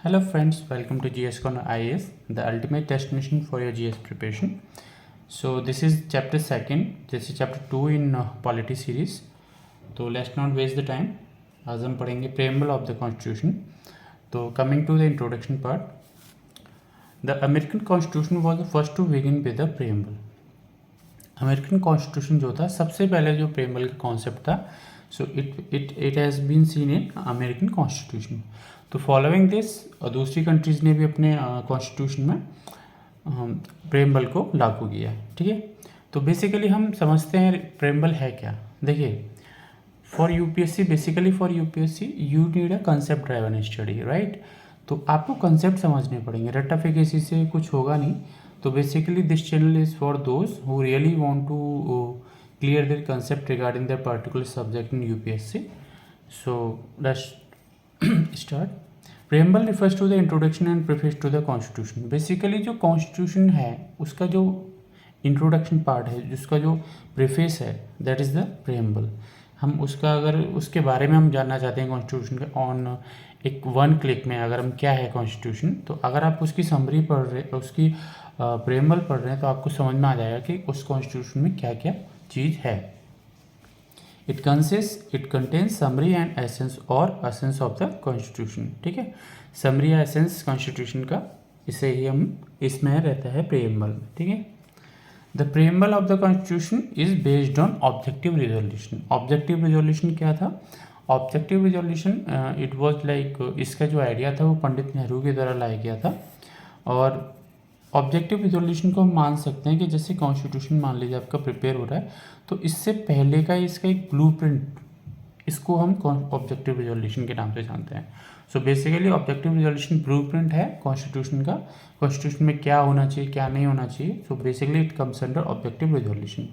Hello friends, welcome to GS Corner IAS, the ultimate destination for your GS preparation. So this is chapter 2nd, this is chapter 2 in polity series. तो let's not waste the time. आज हम पढ़ेंगे preamble of the constitution. तो coming to the introduction part, the American Constitution was the first to begin with the preamble. American constitution जो था सबसे पहले जो प्रेम्बल का कॉन्सेप्ट था, so it has been seen in American constitution. तो following this दूसरी कंट्रीज़ ने भी अपने कॉन्स्टिट्यूशन में प्रेम्बल को लागू किया. ठीक है, तो बेसिकली हम समझते हैं प्रेम्बल है क्या. देखिए, for UPSC, basically for UPSC you need a concept driven study, right. तो आपको कंसेप्ट समझने पड़ेंगे, रट्टाफिकेसी से कुछ होगा नहीं. तो basically this channel is for those who really want to clear their concept regarding their particular subject in UPSC. So let's start. Preamble refers to the introduction and preface to the constitution. Basically जो constitution है उसका जो introduction part है, जिसका जो preface है, that is the preamble. हम उसका अगर उसके बारे में हम जानना चाहते हैं कॉन्स्टिट्यूशन का ऑन एक वन क्लिक में, अगर हम क्या है कॉन्स्टिट्यूशन, तो अगर आप उसकी समरी पढ़ रहे, उसकी प्रेम्बल पढ़ रहे हैं, तो आपको समझ में आ जाएगा कि उस कॉन्स्टिट्यूशन में क्या क्या चीज़ है. It contains summary and essence और एसेंस ऑफ द कॉन्स्टिट्यूशन. ठीक है, समरी या एसेंस कॉन्स्टिट्यूशन का, इसे ही हम इसमें रहता है प्रेम्बल. ठीक है, the preamble of the constitution is based on objective resolution. Objective resolution क्या था? Objective resolution it was like, इसका जो आइडिया था वो पंडित नेहरू के द्वारा लाया गया था. और ऑब्जेक्टिव रिजोल्यूशन को हम मान सकते हैं कि जैसे कॉन्स्टिट्यूशन मान लीजिए आपका प्रिपेयर हो रहा है, तो इससे पहले का इसका एक ब्लूप्रिंट, इसको हम ऑब्जेक्टिव रिजोल्यूशन के नाम से जानते हैं. So basically objective resolution blueprint है कॉन्स्टिट्यूशन का, कॉन्स्टिट्यूशन में क्या होना चाहिए क्या नहीं होना चाहिए. So basically it comes under objective resolution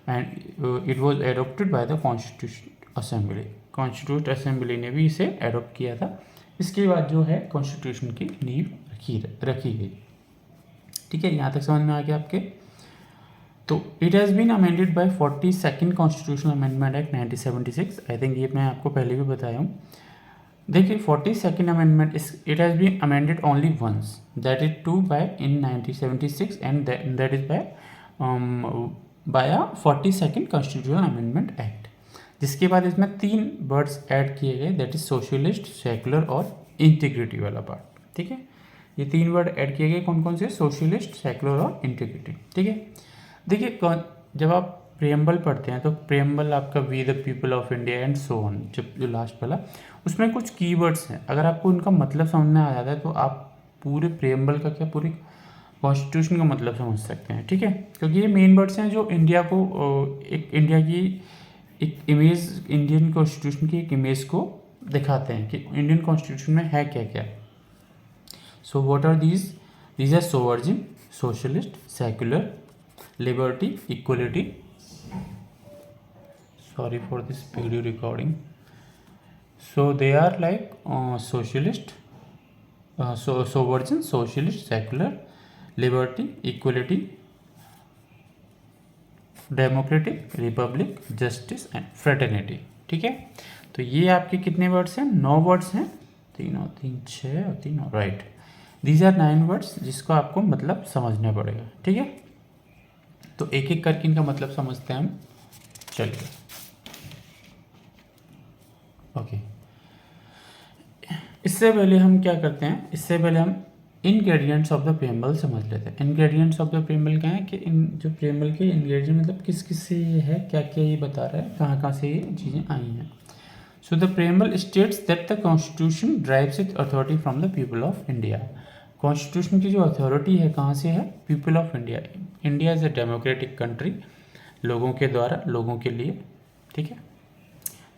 and it was adopted by the constitution assembly. Constitute assembly ने भी इसे एडोप्ट किया था. इसके बाद जो है कॉन्स्टिट्यूशन की नींव रखी गई. ठीक है, यहाँ तक समझ में आ गया आपके. तो it has been amended by 42nd constitutional amendment act 1976. I think ये मैं आपको पहले भी बताया हूँ. देखिए, 42nd amendment it has been amended only once, that is to by in 1976 and that is by 42nd constitutional amendment act. जिसके बाद इसमें 3 वर्ड्स ऐड किए गए, दैट इज सोशलिस्ट, सेकुलर और इंटीग्रिटी वाला पार्ट. ठीक है, ये 3 वर्ड ऐड किए गए. कौन कौन से? सोशलिस्ट, सेकुलर और इंटीग्रिटी. ठीक है, देखिए जब आप प्रेम्बल पढ़ते हैं तो प्रेम्बल आपका we the people of India and so on, जो लास्ट वाला, उसमें कुछ कीवर्ड्स हैं. अगर आपको उनका मतलब समझ में आ जाता है तो आप पूरे प्रेम्बल का क्या, पूरी कॉन्स्टिट्यूशन का मतलब समझ सकते हैं. ठीक है, क्योंकि ये मेन वर्ड्स हैं जो इंडिया को एक इंडिया की एक इमेज, इंडियन कॉन्स्टिट्यूशन की एक इमेज को दिखाते हैं कि इंडियन कॉन्स्टिट्यूशन में है क्या क्या. So what are these? These are sovereign, socialist, secular, liberty, equality. Sorry for this video recording. So they are like socialist, sovereign, socialist, secular, liberty, equality, democratic, republic, justice and fraternity. ठीक है, तो ये आपके कितने words हैं? 9 words हैं. 3 और 3 6 और 3 और राइट. दीज आर 9 वर्ड्स जिसको आपको मतलब समझना पड़ेगा. ठीक है, तो एक एक करके इनका मतलब समझते हैं हम. चलिए, ओके. इससे पहले हम क्या करते हैं, इससे पहले हम इनग्रेडिएंट्स ऑफ द प्रेम्बल समझ लेते हैं. इनग्रेडिएंट्स ऑफ द प्रेम्बल क्या है कि इन जो प्रेम्बल के इनग्रेडिएंट मतलब किस किस से ये है, क्या क्या ये बता रहा है, कहाँ कहाँ से ये चीज़ें आई हैं. So the preamble states that the constitution derives its authority from the people of India. Constitution की जो अथॉरिटी है कहाँ से है? People of India. India is a democratic country, लोगों के द्वारा, लोगों के लिए. ठीक है,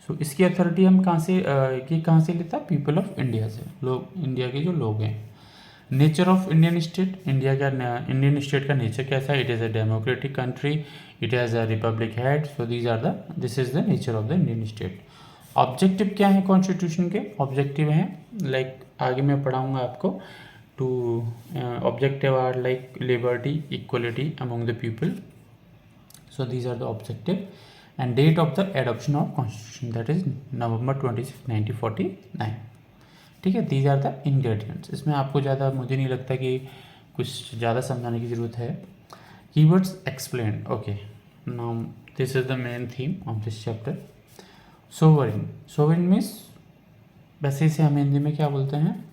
सो इसकी अथॉरिटी हम कहाँ से, ये कहाँ से लेता है? पीपल ऑफ इंडिया से, लोग, इंडिया के जो लोग हैं. Nature of Indian state, India का इंडियन स्टेट का नेचर कैसा है? It is a democratic country, it has a republic head. So this is the nature of the Indian state. Objective क्या है कॉन्स्टिट्यूशन के? ऑब्जेक्टिव हैं लाइक आगे मैं पढ़ाऊंगा आपको. Two objective are like liberty, equality among the people. So these are the objective and date of the adoption of constitution, that is November 26, 1949. ठीक है, दीज आर द इंग्रेडिएंट्स। इसमें आपको ज़्यादा, मुझे नहीं लगता कि कुछ ज़्यादा समझाने की ज़रूरत है। Keywords explain, okay, now this is the main theme of this chapter. Sovereign, sovereign means, वैसे इसे हम हिंदी में क्या बोलते हैं,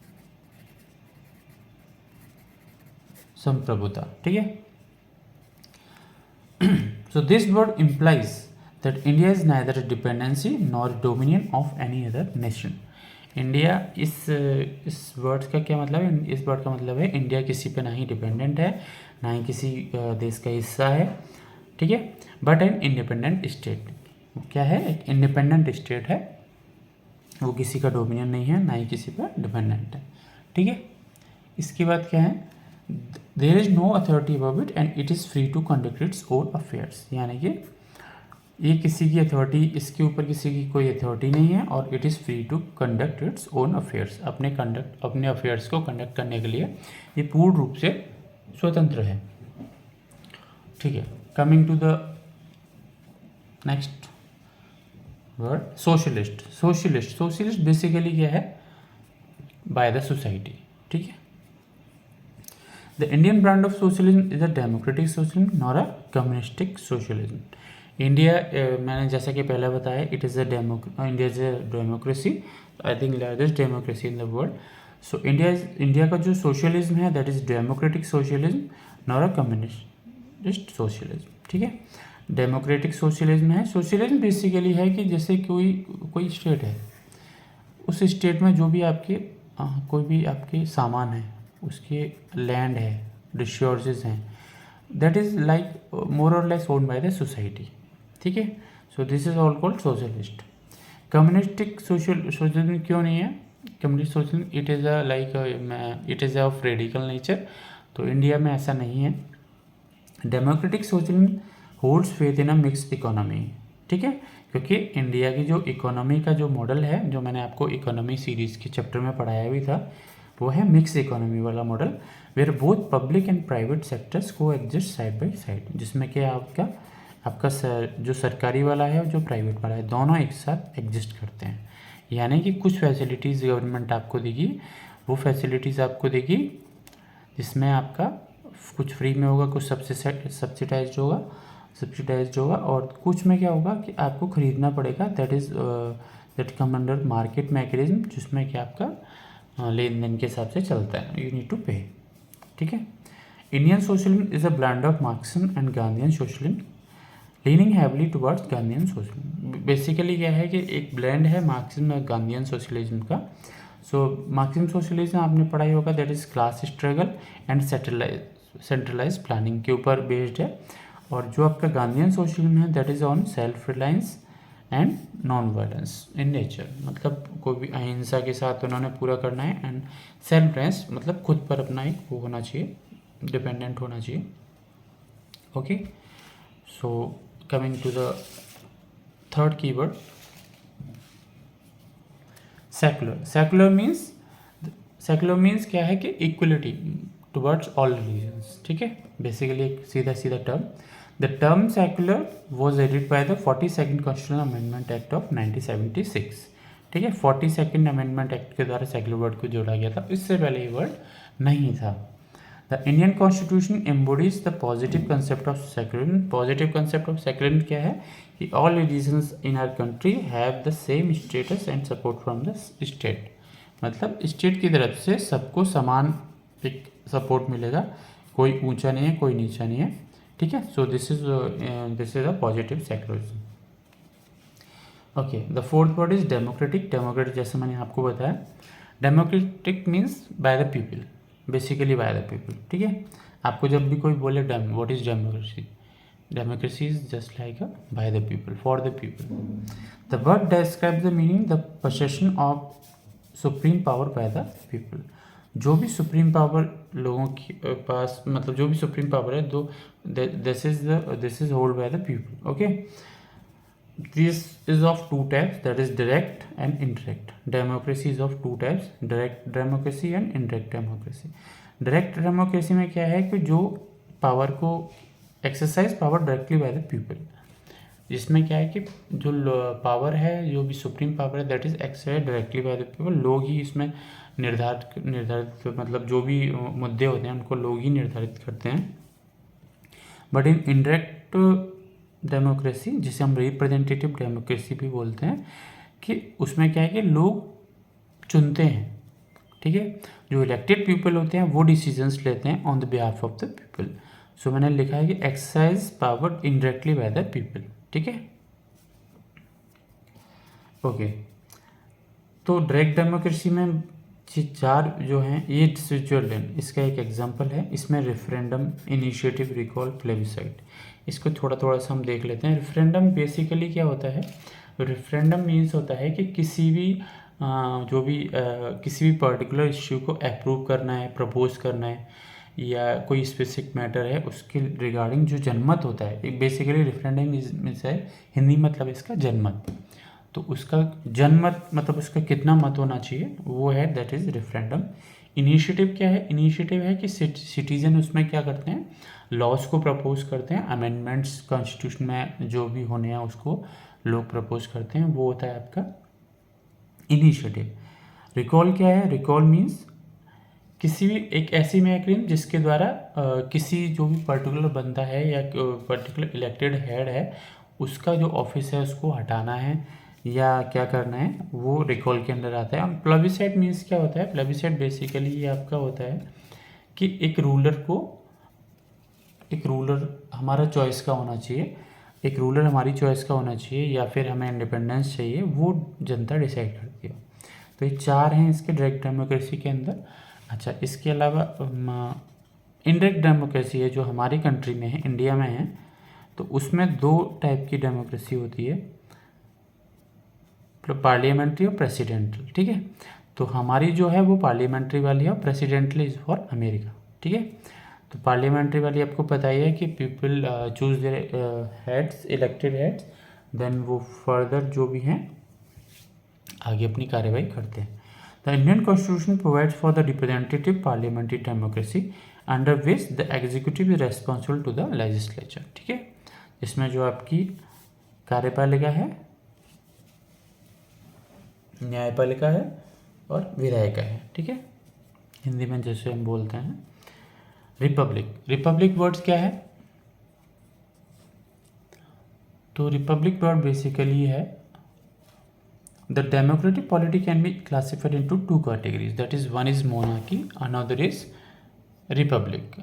संप्रभुता, ठीक है। So this word implies that India is neither a dependency nor dominion of any other nation. India, इस वर्ड का क्या मतलब है, इस वर्ड का मतलब है इंडिया किसी पे ना ही डिपेंडेंट है, ना ही किसी देश का हिस्सा है, ठीक है, बट एन इंडिपेंडेंट स्टेट। क्या है, एक इंडिपेंडेंट स्टेट है, वो किसी का डोमिनियन नहीं है, ना ही किसी पर डिपेंडेंट है, ठीक है। इसके बाद क्या है, there is no authority above it and it is free to conduct its own affairs, यानी कि ये किसी की अथॉरिटी, इसके ऊपर किसी की कोई अथॉरिटी नहीं है, और it is free to conduct its own affairs, अपने अफेयर्स को कंडक्ट करने के लिए ये पूर्ण रूप से स्वतंत्र है, ठीक है। Coming to the next word, socialist. Socialist basically क्या है, बाय द सोसाइटी, ठीक है। The Indian brand of socialism is a democratic socialism nor a communistic socialism. India, मैंने जैसा कि पहले बताया, India is a democracy, I think largest democracy in the world. So India का जो सोशलिज्म है that is democratic socialism nor a communist socialism, ठीक है। डेमोक्रेटिक सोशलिज्म है, सोशलिज्म बेसिकली है कि जैसे कोई स्टेट है, उस स्टेट में जो भी आपके कोई भी आपके सामान है, उसके लैंड है, रिसोर्सेज हैं, दैट इज़ लाइक मोर और less owned by the society, ठीक है। So this is all called socialist. Communistic socialism क्यों नहीं है, communist socialism it is a like it is of radical nature, तो इंडिया में ऐसा नहीं है। Democratic socialism holds faith in a mixed economy, ठीक है, क्योंकि इंडिया की जो इकोनॉमी का जो मॉडल है, जो मैंने आपको इकोनॉमी सीरीज़ के चैप्टर में पढ़ाया भी था, वो है मिक्स इकोनॉमी वाला model, where both public and private sectors coexist side by side, जिसमें कि आपका जो सरकारी वाला है और जो प्राइवेट वाला है, दोनों एक साथ एग्जिस्ट करते हैं। यानी कि कुछ फैसिलिटीज़ गवर्नमेंट आपको देगी, वो फैसिलिटीज़ आपको देगी जिसमें आपका कुछ फ्री में होगा, कुछ सब्सिडाइज्ड होगा, और कुछ में क्या होगा कि आपको ख़रीदना पड़ेगा, that come under market mechanism, जिसमें कि आपका लेन देन के हिसाब से चलता है, यू नीड टू पे, ठीक है। Indian socialism is a blend of Marxism and Gandhian socialism, leaning heavily towards Gandhian socialism. Basically क्या है कि एक ब्लेंड है मार्क्सिज्म और गांधीयन सोशलिज्म का। सो मार्क्सिज्म सोशलिज्म आपने पढ़ाई होगा, that is class struggle and centralise planning के ऊपर बेस्ड है, और जो आपका गांधीयन सोशलिज्म है that is on self reliance and non violence in nature, मतलब कोई भी अहिंसा के साथ उन्होंने पूरा करना है, एंड सेल्फ रिलायंस मतलब खुद पर अपना एक वो होना चाहिए, डिपेंडेंट होना चाहिए, okay. So coming to the third keyword, secular. Secular means क्या है कि इक्वलिटी टुवर्ड्स ऑल रिलीजन्स, ठीक है, बेसिकली एक सीधा term. The term secular was added by the 42nd constitutional amendment act of 1976, ठीक है। 42nd अमेंडमेंट एक्ट के द्वारा सेकुलर वर्ड को जोड़ा गया था, इससे पहले ये वर्ड नहीं था। The Indian constitution embodies the positive concept of secularism. Positive concept of secularism क्या है कि all religions in our country have the same status and support from the state, मतलब स्टेट की तरफ से सबको समान एक सपोर्ट मिलेगा, कोई ऊंचा नहीं है, कोई नीचा नहीं है, ठीक है। So this is a positive secularism, okay. The fourth word is democratic. Democratic जैसे मैंने आपको बताया, democratic means by the people, basically bye the people, ठीक है। आपको जब भी कोई बोले what is democracy, democracy is just like a bye the people, for the people. The word describes the meaning the possession of supreme power bye the people. जो भी supreme power लोगों के पास, मतलब जो भी सुप्रीम पावर है, दो this is hold by the people, okay. This is of two types, that is direct and indirect. Democracy is of two types, direct democracy and indirect democracy. Direct democracy में क्या है कि जो power को exercise power directly by the people, जिसमें क्या है कि जो पावर है, जो भी सुप्रीम पावर है that is exercise directly by the people, लोग ही इसमें निर्धारित मतलब जो भी मुद्दे होते हैं उनको लोग ही निर्धारित करते हैं। बट इन इनडायरेक्ट डेमोक्रेसी, जिसे हम रिप्रेजेंटेटिव डेमोक्रेसी भी बोलते हैं, कि उसमें क्या है कि लोग चुनते हैं, ठीक है। जो इलेक्टेड पीपल होते हैं वो डिसीजंस लेते हैं on the behalf of the people. So मैंने लिखा है कि exercise power indirectly by the people, ठीक है। ओके, तो डायरेक्ट डेमोक्रेसी में चार जो हैं ये स्विट्जरलैंड इसका एक एग्जांपल है। इसमें रेफरेंडम, इनिशिएटिव, रिकॉल, प्लेबिसाइट, इसको थोड़ा थोड़ा सा हम देख लेते हैं। रेफरेंडम बेसिकली क्या होता है? रेफरेंडम मीन्स होता है कि किसी भी किसी भी पर्टिकुलर इश्यू को अप्रूव करना है, प्रपोज करना है, या कोई स्पेसिफिक मैटर है उसके रिगार्डिंग जो जनमत होता है। एक बेसिकली रेफरेंडम मीन्स है, हिंदी मतलब इसका जनमत। तो उसका जनमत मतलब उसका कितना मत होना चाहिए वो है, दैट इज़ रेफरेंडम। इनिशिएटिव क्या है? इनिशिएटिव है कि सिटीजन उसमें क्या करते हैं, लॉज को प्रपोज करते हैं, अमेंडमेंट्स कॉन्स्टिट्यूशन में जो भी होने हैं उसको लोग प्रपोज करते हैं, वो होता है आपका इनिशिएटिव। रिकॉल क्या है? रिकॉल मीन्स किसी भी एक ऐसी मैगजीन जिसके द्वारा किसी जो भी पर्टिकुलर बंदा है या पर्टिकुलर इलेक्टेड हेड है उसका जो ऑफिस है उसको हटाना है या क्या करना है, वो रिकॉल के अंदर आता है। प्लेबिसाइट मीन्स क्या होता है? प्लेबिसाइट बेसिकली ये आपका होता है कि एक रूलर हमारा चॉइस का होना चाहिए, एक रूलर हमारी चॉइस का होना चाहिए, या फिर हमें इंडिपेंडेंस चाहिए, वो जनता डिसाइड करती है। तो ये चार हैं इसके डायरेक्ट डेमोक्रेसी के अंदर। अच्छा, इसके अलावा इनडायरेक्ट डेमोक्रेसी है जो हमारी कंट्री में है, इंडिया में है, तो उसमें दो टाइप की डेमोक्रेसी होती है, पार्लियामेंट्री और प्रेसिडेंटल, ठीक है। तो हमारी जो है वो पार्लियामेंट्री वाली है और प्रेसिडेंटली इज़ फॉर अमेरिका, ठीक है। तो पार्लियामेंट्री वाली आपको पता ही है कि people choose their heads, elected heads, then वो फर्दर जो भी हैं आगे अपनी कार्यवाही करते हैं। The Indian constitution provides for the representative parliamentary democracy under which the executive is responsible to the legislature, ठीक है। इसमें जो आपकी कार्यपालिका है, न्यायपालिका है और विधायिका है, ठीक है, हिंदी में जैसे हम बोलते हैं। रिपब्लिक वर्ड्स क्या है? तो रिपब्लिक वर्ड बेसिकली है the democratic polity can be classified into two categories, that is one is monarchy, another is Republic.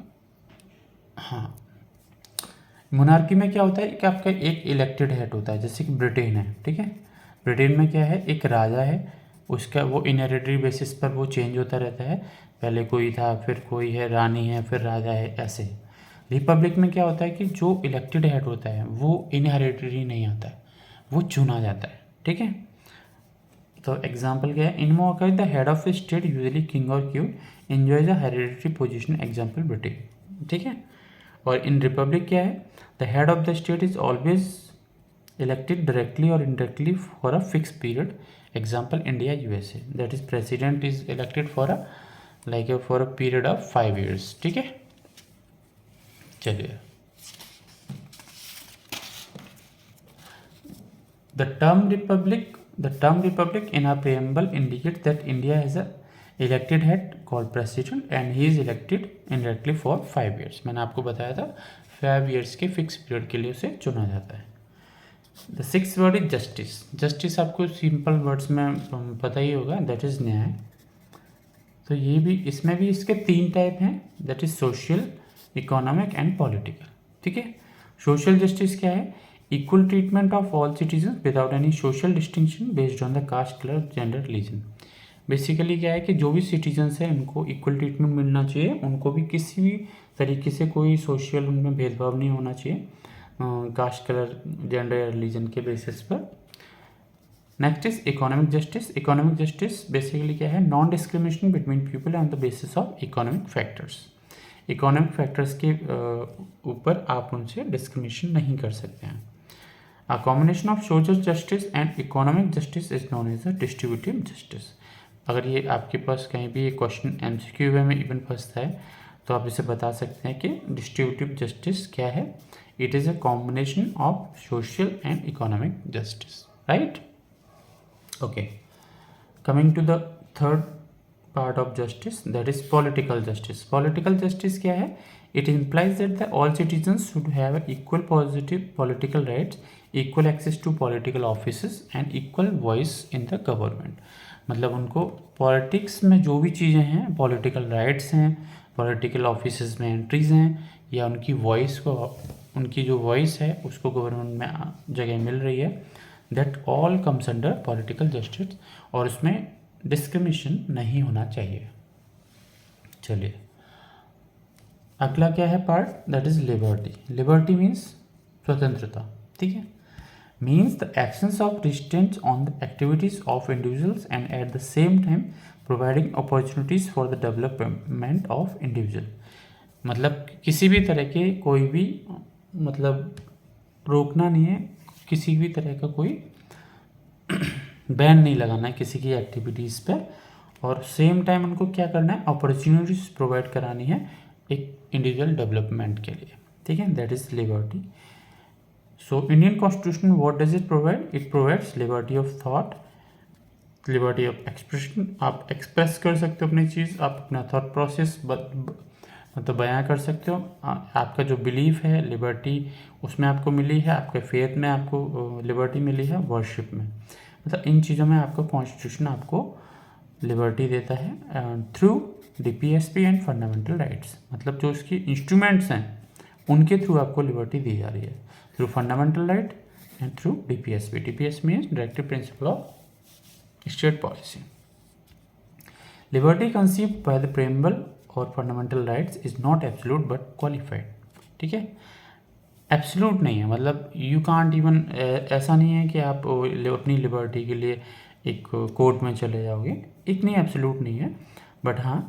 हाँ, मोनार्की में क्या होता है कि आपका एक इलेक्टेड हेड होता है, जैसे कि ब्रिटेन है, ठीक है। ब्रिटेन में क्या है, एक राजा है, उसका वो इनहेरिटरी बेसिस पर वो चेंज होता रहता है, पहले कोई था, फिर कोई है, रानी है, फिर राजा है, ऐसे। रिपब्लिक में क्या होता है कि जो इलेक्टेड हेड होता है वो इनहेरिटरी नहीं आता है, वो चुना जाता है, ठीक है। तो एग्जाम्पल क्या है? In monarchy the head of state usually king और queen enjoys a hereditary position, example Britain, ठीक है। और इन रिपब्लिक क्या है? The head of the state is always elected directly or indirectly for a fixed period, example India, USA, that is president is elected for a period of 5 years, ठीक है। चलिए, the term republic in our preamble indicates that India has a elected head called president and he is elected indirectly for 5 years। मैंने आपको बताया था 5 years के fix period के लिए उसे चुना जाता है। The six word is justice. Justice आपको सिंपल वर्ड्स में पता ही होगा, दैट इज न्याय। तो ये भी, इसमें भी इसके 3 टाइप हैं, that is social, economic and political, ठीक है। सोशल जस्टिस क्या है? Equal treatment of all citizen without any social distinction based on the caste, colour, gender, religion. Basically क्या है कि जो भी सिटीजन्स हैं उनको इक्वल ट्रीटमेंट मिलना चाहिए, उनको भी किसी भी तरीके से कोई सोशल उनमें भेदभाव नहीं होना चाहिए कास्ट, कलर, जेंडर या रिलीजन के बेसिस पर। Next is economic justice. Economic justice basically क्या है? Non discrimination between people on the basis of economic factors. Economic factors के ऊपर आप उनसे डिस्क्रिमिनेशन नहीं कर सकते हैं। A combination of social justice and economic justice is known as a distributive justice. अगर ये आपके पास कहीं भी ये क्वेश्चन MCQ में इवन फंसता है तो आप इसे बता सकते हैं कि डिस्ट्रीब्यूटिव जस्टिस क्या है? It is a combination of social and economic justice, right? Okay, coming to the third part of justice, that is political justice. Political justice क्या है? It implies that the all citizens should have equal positive political rights, equal access to political offices and equal voice in the government. मतलब उनको politics में जो भी चीज़ें हैं, political rights हैं, पॉलिटिकल ऑफिसेस में एंट्रीज हैं, या उनकी वॉइस को, उनकी जो वॉइस है उसको गवर्नमेंट में जगह मिल रही है, that all comes under political justice. और उसमें डिस्क्रिमिनेशन नहीं होना चाहिए. चलिए अगला क्या है part? That is liberty. Liberty means स्वतंत्रता. ठीक है. means the actions of restraints on the activities of individuals and at the same time providing opportunities for the development of individual. मतलब किसी भी तरह के कोई भी मतलब रोकना नहीं है, किसी भी तरह का कोई बैन नहीं लगाना है किसी की एक्टिविटीज़ पे, और सेम टाइम उनको क्या करना है? अपॉर्चुनिटीज प्रोवाइड करानी है एक इंडिविजुअल डेवलपमेंट के लिए. ठीक है. That is liberty. So Indian Constitution, what does it provide? It provides liberty of thought, liberty of expression. आप एक्सप्रेस कर सकते हो अपनी चीज़, आप अपना थॉट प्रोसेस मतलब बयां कर सकते हो. आपका जो बिलीफ है, लिबर्टी उसमें आपको मिली है, आपके फेथ में आपको लिबर्टी मिली है, वर्शिप में, मतलब इन चीज़ों में आपको कॉन्स्टिट्यूशन आपको लिबर्टी देता है through DPSP and fundamental rights. मतलब जो उसकी इंस्ट्रूमेंट्स हैं उनके थ्रू आपको लिबर्टी दी जा रही है, through fundamental right and through DPSP. DPSP means Directive Principle of State Policy. Liberty conceived by the preamble or fundamental rights is not absolute but qualified. ठीक है. एब्सोल्यूट नहीं है, मतलब यू कांट इवन, ऐसा नहीं है कि आप अपनी लिबर्टी के लिए एक कोर्ट में चले जाओगे, इतनी एब्सोल्यूट नहीं है, बट हाँ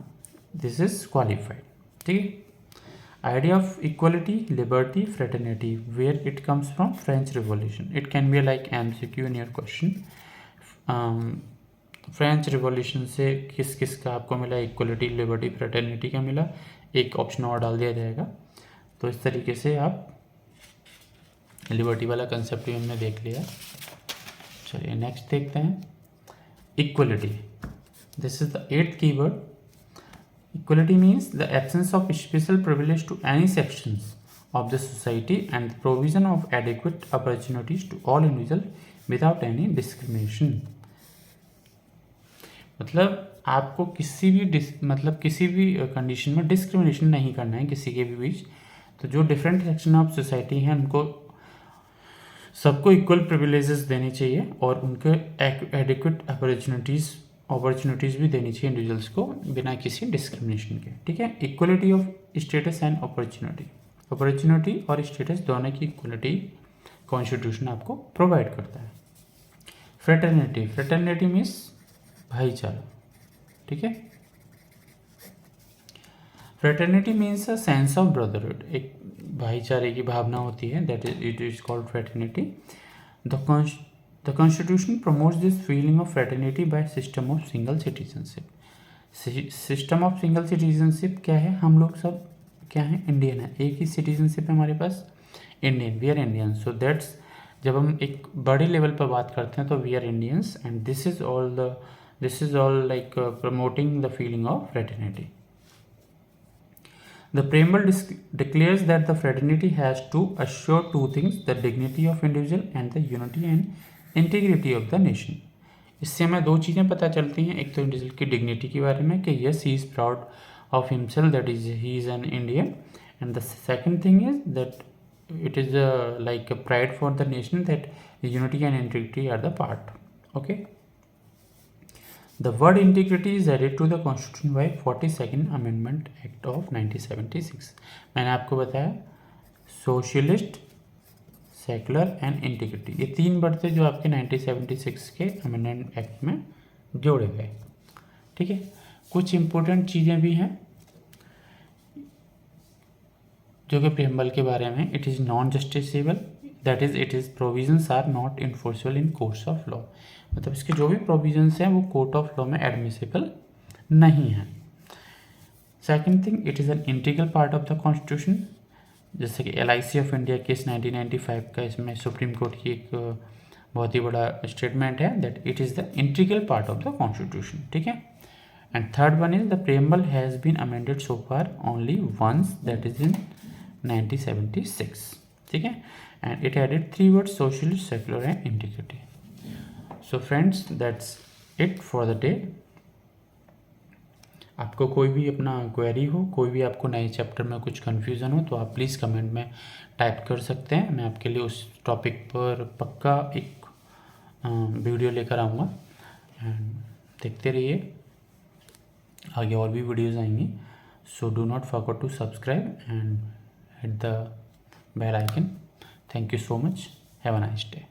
दिस इज क्वालिफाइड. ठीक है. Idea of equality, liberty, fraternity, where it comes from? French Revolution. It can be like MCQ in your question. French revolution से किस किस का आपको मिला? इक्वलिटी, लिबर्टी, फ्रेटर्निटी का मिला. एक ऑप्शन और डाल दिया जाएगा. तो इस तरीके से आप लिबर्टी वाला कंसेप्ट भी हमने देख लिया. चलिए नेक्स्ट देखते हैं. Equality. This is the 8th keyword. Equality means the absence of special privilege to any sections of the society and the provision of adequate opportunities to all individuals without any discrimination. मतलब आपको किसी भी मतलब किसी भी condition में discrimination नहीं करना है किसी के भी बीच. तो जो डिफरेंट सेक्शन ऑफ सोसाइटी हैं उनको सबको इक्वल प्रिविलेजेस देने चाहिए और उनके एडिक्वेट अपॉर्चुनिटीज़ भी देनी चाहिए इंडिविजुअल्स को बिना किसी डिस्क्रिमिनेशन के. ठीक है. Equality of status and opportunity और स्टेटस दोनों की इक्वलिटी कॉन्स्टिट्यूशन आपको प्रोवाइड करता है. फ्रेटर्निटी मीन्स भाईचारा. ठीक है. Fraternity means a sense of brotherhood. एक भाईचारे की भावना होती है, that is it is called fraternity. The Constitution promotes this feeling of fraternity by system of single citizenship. System of single citizenship क्या है? हम लोग सब क्या है? इंडियन है. एक ही सिटीजनशिप है हमारे पास, Indian. We are Indian. So that's जब हम एक बड़े लेवल पर बात करते हैं तो we are Indians and this is all like promoting the feeling of fraternity. The preamble declares that the fraternity has to assure two things: the dignity of individual and the unity and integrity of the nation. इससे हमें दो चीज़ें पता चलती हैं. एक तो individual की डिग्निटी के बारे में कि yes he is proud of himself, that is he is an Indian, and the second thing is that it is like a pride for the nation that unity and integrity are the part. Okay. The word integrity is added to the Constitution by 42nd Amendment Act of 1976. मैंने आपको बताया socialist, secular and integrity, ये तीन word थे जो आपके 1976 के amendment act में जोड़े गए. ठीक है. कुछ इंपॉर्टेंट चीज़ें भी हैं जो कि प्रीएम्बल के बारे में. It is non justiciable, that is it is provisions are not enforceable in courts of law. मतलब इसके जो भी प्रोविजंस हैं वो कोर्ट ऑफ लॉ में एडमिसिबल नहीं है. Second thing, it is an integral part of the constitution. जैसे कि LIC ऑफ इंडिया केस 1995 का, इसमें सुप्रीम कोर्ट की एक बहुत ही बड़ा स्टेटमेंट है that it is the integral part of the constitution. ठीक है. And third one is the preamble has been amended so far only once, that is in 1976. ठीक है. And it added 3 words: social, secular and integrity. So friends, that's it for the day. आपको कोई भी अपना query हो, कोई भी आपको नए चैप्टर में कुछ कन्फ्यूज़न हो, तो आप प्लीज़ कमेंट में टाइप कर सकते हैं. मैं आपके लिए उस टॉपिक पर पक्का एक वीडियो लेकर आऊँगा. एंड देखते रहिए, आगे और भी वीडियोस आएंगी. So do not forget to subscribe and hit the bell icon. Thank you so much. Have a nice day.